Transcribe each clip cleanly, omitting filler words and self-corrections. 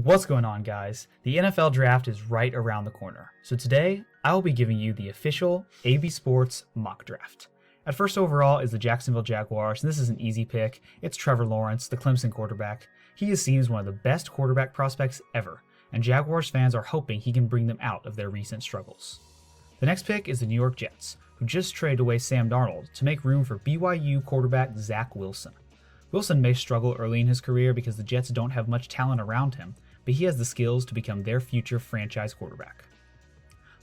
What's going on, guys? The NFL draft is right around the corner, so today I will be giving you the official AB Sports mock draft. At first overall is the Jacksonville Jaguars, and this is an easy pick. It's Trevor Lawrence, the Clemson quarterback. He is seen as one of the best quarterback prospects ever, and Jaguars fans are hoping he can bring them out of their recent struggles. The next pick is the New York Jets, who just traded away Sam Darnold to make room for BYU quarterback Zach Wilson. Wilson may struggle early in his career because the Jets don't have much talent around him, but he has the skills to become their future franchise quarterback.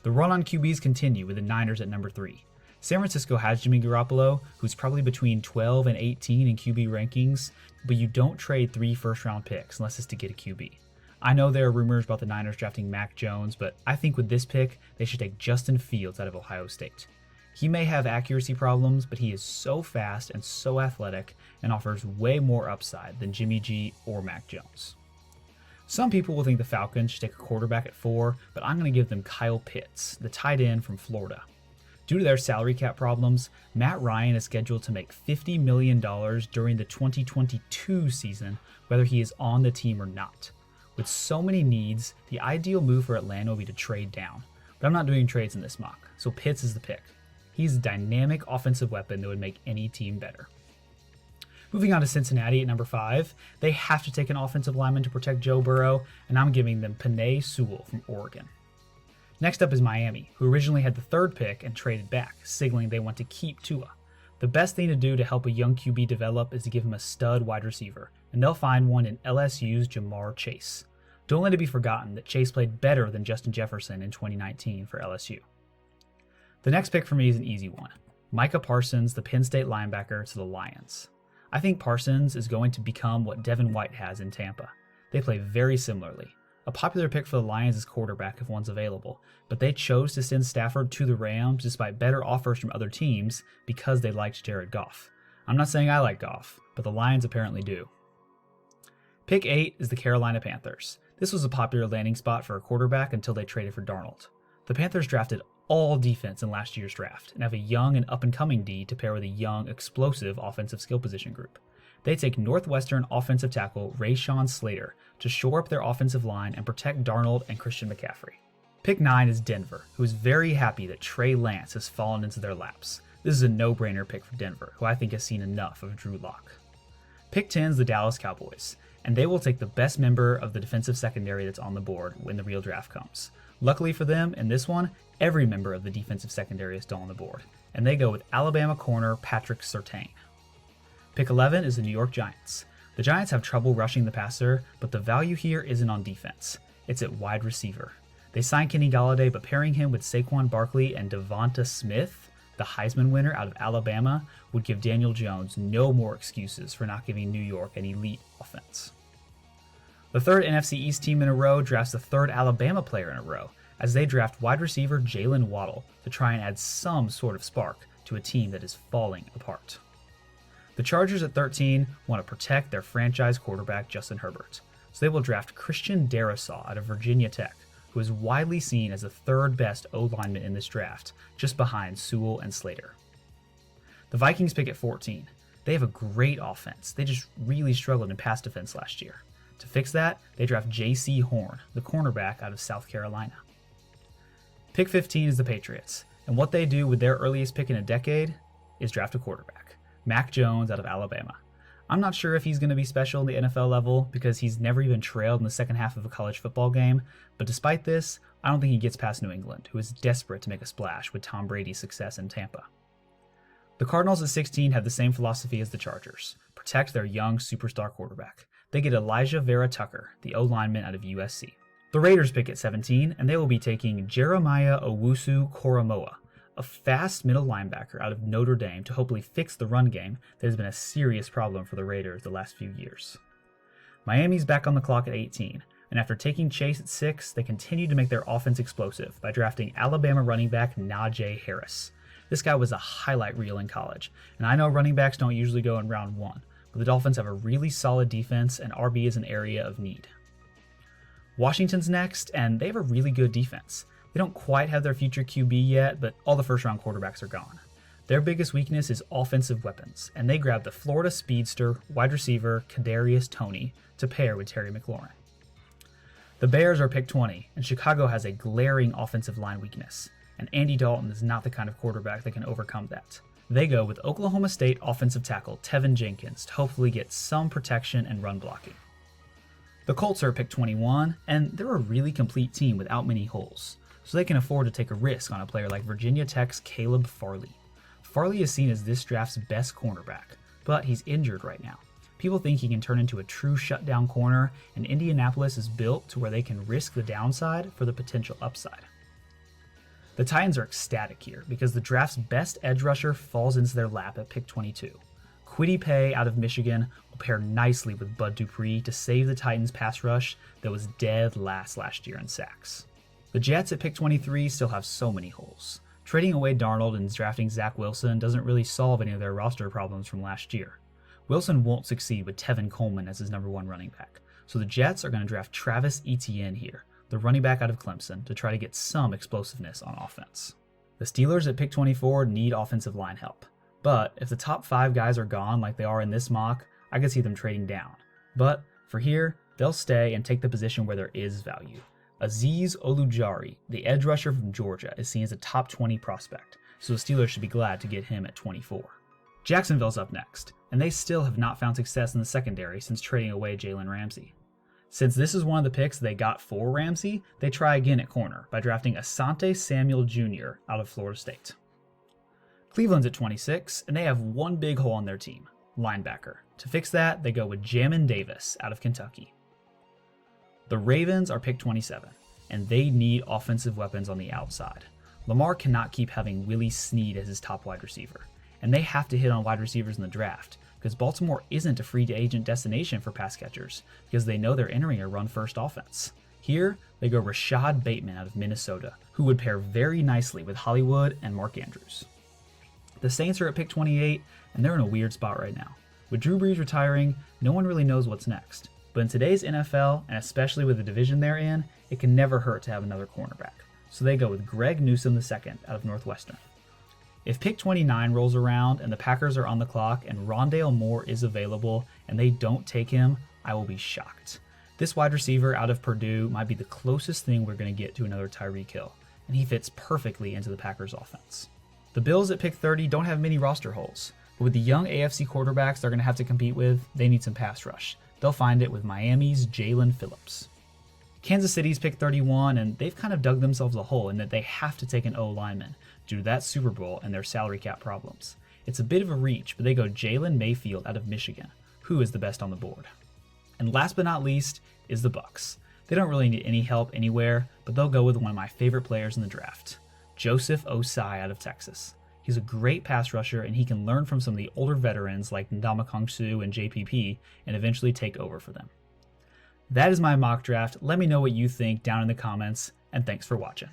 The run on QBs continue with the Niners at number 3. San Francisco has Jimmy Garoppolo, who's probably between 12 and 18 in QB rankings, but you don't trade 3 first-round picks unless it's to get a QB. I know there are rumors about the Niners drafting Mac Jones, but I think with this pick, they should take Justin Fields out of Ohio State. He may have accuracy problems, but he is so fast and so athletic and offers way more upside than Jimmy G or Mac Jones. Some people will think the Falcons should take a quarterback at 4, but I'm going to give them Kyle Pitts, the tight end from Florida. Due to their salary cap problems, Matt Ryan is scheduled to make $50 million during the 2022 season, whether he is on the team or not. With so many needs, the ideal move for Atlanta will be to trade down, but I'm not doing trades in this mock, so Pitts is the pick. He's a dynamic offensive weapon that would make any team better. Moving on to Cincinnati at number 5, they have to take an offensive lineman to protect Joe Burrow, and I'm giving them Penei Sewell from Oregon. Next up is Miami, who originally had the 3rd pick and traded back, signaling they want to keep Tua. The best thing to do to help a young QB develop is to give him a stud wide receiver, and they'll find one in LSU's Jamar Chase. Don't let it be forgotten that Chase played better than Justin Jefferson in 2019 for LSU. The next pick for me is an easy one. Micah Parsons, the Penn State linebacker, to the Lions. I think Parsons is going to become what Devin White has in Tampa. They play very similarly. A popular pick for the Lions is quarterback if one's available, but they chose to send Stafford to the Rams despite better offers from other teams because they liked Jared Goff. I'm not saying I like Goff, but the Lions apparently do. Pick 8 is the Carolina Panthers. This was a popular landing spot for a quarterback until they traded for Darnold. The Panthers drafted all defense in last year's draft and have a young and up-and-coming D to pair with a young, explosive offensive skill position group. They take Northwestern offensive tackle Rashawn Slater to shore up their offensive line and protect Darnold and Christian McCaffrey. Pick 9 is Denver, who is very happy that Trey Lance has fallen into their laps. This is a no-brainer pick for Denver, who I think has seen enough of Drew Lock. Pick 10 is the Dallas Cowboys, and they will take the best member of the defensive secondary that's on the board when the real draft comes. Luckily for them, in this one, every member of the defensive secondary is still on the board, and they go with Alabama corner Patrick Surtain. Pick 11 is the New York Giants. The Giants have trouble rushing the passer, but the value here isn't on defense. It's at wide receiver. They signed Kenny Golladay, but pairing him with Saquon Barkley and Devonta Smith, the Heisman winner out of Alabama, would give Daniel Jones no more excuses for not giving New York an elite offense. The 3rd NFC East team in a row drafts the 3rd Alabama player in a row, as they draft wide receiver Jaelan Waddle to try and add some sort of spark to a team that is falling apart. The Chargers at 13 want to protect their franchise quarterback Justin Herbert, so they will draft Christian Darrisaw out of Virginia Tech, who is widely seen as the 3rd best O-lineman in this draft, just behind Sewell and Slater. The Vikings pick at 14. They have a great offense, they just really struggled in pass defense last year. To fix that, they draft J.C. Horn, the cornerback out of South Carolina. Pick 15 is the Patriots, and what they do with their earliest pick in a decade is draft a quarterback, Mac Jones out of Alabama. I'm not sure if he's going to be special in the NFL level because he's never even trailed in the second half of a college football game, but despite this, I don't think he gets past New England, who is desperate to make a splash with Tom Brady's success in Tampa. The Cardinals at 16 have the same philosophy as the Chargers, protect their young superstar quarterback. They get Elijah Vera Tucker, the O-lineman out of USC. The Raiders pick at 17, and they will be taking Jeremiah Owusu-Koramoah, a fast middle linebacker out of Notre Dame to hopefully fix the run game that has been a serious problem for the Raiders the last few years. Miami's back on the clock at 18, and after taking Chase at 6, they continue to make their offense explosive by drafting Alabama running back Najee Harris. This guy was a highlight reel in college, and I know running backs don't usually go in round 1, but the Dolphins have a really solid defense, and RB is an area of need. Washington's next, and they have a really good defense. They don't quite have their future QB yet, but all the first-round quarterbacks are gone. Their biggest weakness is offensive weapons, and they grabbed the Florida speedster wide receiver Kadarius Toney to pair with Terry McLaurin. The Bears are pick 20, and Chicago has a glaring offensive line weakness, and Andy Dalton is not the kind of quarterback that can overcome that. They go with Oklahoma State offensive tackle Tevin Jenkins to hopefully get some protection and run blocking. The Colts are pick 21, and they're a really complete team without many holes, so they can afford to take a risk on a player like Virginia Tech's Caleb Farley. Farley is seen as this draft's best cornerback, but he's injured right now. People think he can turn into a true shutdown corner, and Indianapolis is built to where they can risk the downside for the potential upside. The Titans are ecstatic here because the draft's best edge rusher falls into their lap at pick 22. Kwity Paye out of Michigan will pair nicely with Bud Dupree to save the Titans' pass rush that was dead last year in sacks. The Jets at pick 23 still have so many holes. Trading away Darnold and drafting Zach Wilson doesn't really solve any of their roster problems from last year. Wilson won't succeed with Tevin Coleman as his number one running back, so the Jets are going to draft Travis Etienne here, the running back out of Clemson, to try to get some explosiveness on offense. The Steelers at pick 24 need offensive line help, but if the top 5 guys are gone like they are in this mock, I could see them trading down. But for here, they'll stay and take the position where there is value. Azeez Ojulari, the edge rusher from Georgia, is seen as a top 20 prospect, so the Steelers should be glad to get him at 24. Jacksonville's up next, and they still have not found success in the secondary since trading away Jaelan Ramsey. Since this is one of the picks they got for Ramsey, they try again at corner by drafting Asante Samuel Jr. out of Florida State. Cleveland's at 26, and they have one big hole on their team, linebacker. To fix that, they go with Jamin Davis out of Kentucky. The Ravens are pick 27, and they need offensive weapons on the outside. Lamar cannot keep having Willie Snead as his top wide receiver, and they have to hit on wide receivers in the draft because Baltimore isn't a free agent destination for pass catchers because they know they're entering a run-first offense. Here, they go Rashod Bateman out of Minnesota, who would pair very nicely with Hollywood and Mark Andrews. The Saints are at pick 28, and they're in a weird spot right now. With Drew Brees retiring, no one really knows what's next. But in today's NFL, and especially with the division they're in, it can never hurt to have another cornerback. So they go with Greg Newsome II out of Northwestern. If pick 29 rolls around and the Packers are on the clock and Rondale Moore is available and they don't take him, I will be shocked. This wide receiver out of Purdue might be the closest thing we're going to get to another Tyreek Hill, and he fits perfectly into the Packers offense. The Bills at pick 30 don't have many roster holes, but with the young AFC quarterbacks they're going to have to compete with, they need some pass rush. They'll find it with Miami's Jaelan Phillips. Kansas City's pick 31, and they've kind of dug themselves a hole in that they have to take an O lineman due to that Super Bowl and their salary cap problems. It's a bit of a reach, but they go Jalen Mayfield out of Michigan, who is the best on the board. And last but not least is the Bucs. They don't really need any help anywhere, but they'll go with one of my favorite players in the draft, Joseph Ossai out of Texas. He's a great pass rusher, and he can learn from some of the older veterans like Ndamukong Suh and JPP and eventually take over for them. That is my mock draft. Let me know what you think down in the comments, and thanks for watching.